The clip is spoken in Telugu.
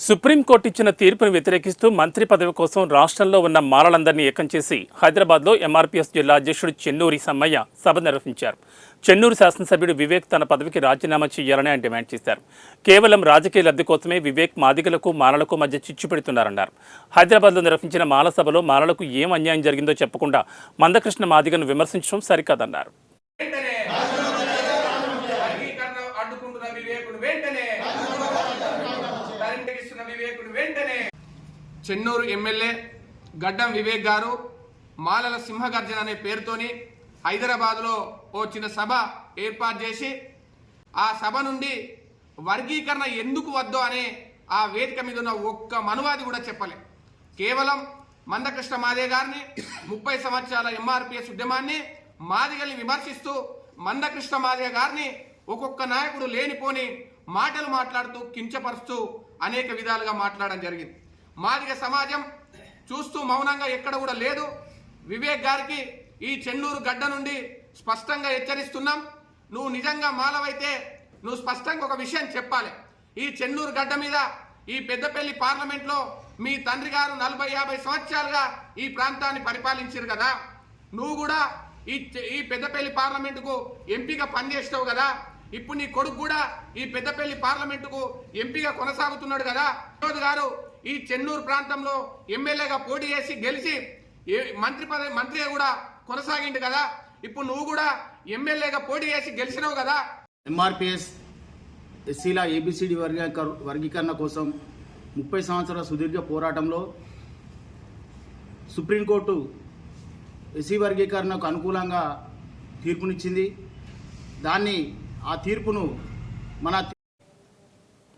సుప్రీంకోర్టు ఇచ్చిన తీర్పును వ్యతిరేకిస్తూ మంత్రి పదవి కోసం రాష్ట్రంలో ఉన్న మాలలందరినీ ఏకం చేసి హైదరాబాద్లో ఎంఆర్పీఎస్ జిల్లా అధ్యక్షుడు చెన్నూరి సమ్మయ్య సభ నిర్వహించారు. చెన్నూరు శాసనసభ్యుడు వివేక్ తన పదవికి రాజీనామా చేయాలని ఆయన డిమాండ్ చేశారు. కేవలం రాజకీయ లబ్ధి కోసమే వివేక్ మాదిగలకు మాలలకు మధ్య చిచ్చు పెడుతున్నారన్నారు. హైదరాబాద్లో నిర్వహించిన మాల సభలో మాలలకు ఏం అన్యాయం జరిగిందో చెప్పకుండా మందకృష్ణ మాదిగను విమర్శించడం సరికాదన్నారు. చెన్నూరు ఎమ్మెల్యే గడ్డం వివేక్ గారు మాలల సింహగర్జన అనే పేరుతోని హైదరాబాద్లో ఓ చిన్న సభ ఏర్పాటు చేసి ఆ సభ నుండి వర్గీకరణ ఎందుకు వద్దో అనే ఆ వేదిక మీద ఉన్న ఒక్క మనువాది కూడా చెప్పలే. కేవలం మందకృష్ణ మాదిగ గారిని 30 సంవత్సరాల ఎంఆర్పీఎస్ ఉద్యమాన్ని మాదిగల్ని విమర్శిస్తూ మందకృష్ణ మాదిగ గారిని ఒక్కొక్క నాయకుడు లేనిపోని మాటలు మాట్లాడుతూ కించపరుస్తూ అనేక విధాలుగా మాట్లాడడం జరిగింది. మాదిగ సమాజం చూస్తూ మౌనంగా ఎక్కడ కూడా లేదు. వివేక్ గారికి ఈ చెన్నూరు గడ్డ నుండి స్పష్టంగా హెచ్చరిస్తున్నాం. నువ్వు నిజంగా మాలవైతే నువ్వు స్పష్టంగా ఒక విషయం చెప్పాలి. ఈ చెన్నూరు గడ్డ మీద ఈ పెద్దపల్లి పార్లమెంట్లో మీ తండ్రి గారు 40-50 సంవత్సరాలుగా ఈ ప్రాంతాన్ని పరిపాలించారు కదా. నువ్వు కూడా ఈ పెద్దపల్లి పార్లమెంటుకు ఎంపీగా పనిచేస్తావు కదా. ఇప్పుడు నీ కొడుకు కూడా ఈ పెద్దపల్లి పార్లమెంటుకు ఎంపీగా కొనసాగుతున్నాడు కదా. వినోద్ గారు ఈ చెన్నూరు ప్రాంతంలో ఎమ్మెల్యేగా పోటీ చేసి గెలిచి మంత్రిగా కూడా కొనసాగిండు కదా. ఇప్పుడు నువ్వు కూడా ఎమ్మెల్యేగా పోటీ చేసి గెలిచినావు కదా. ఎంఆర్పీఎస్ ఎస్సీల ఏబిసిడి వర్గీకరణ కోసం 30 సంవత్సరాల సుదీర్ఘ పోరాటంలో సుప్రీంకోర్టు ఎస్సీ వర్గీకరణకు అనుకూలంగా తీర్పునిచ్చింది. ఆ తీర్పును మన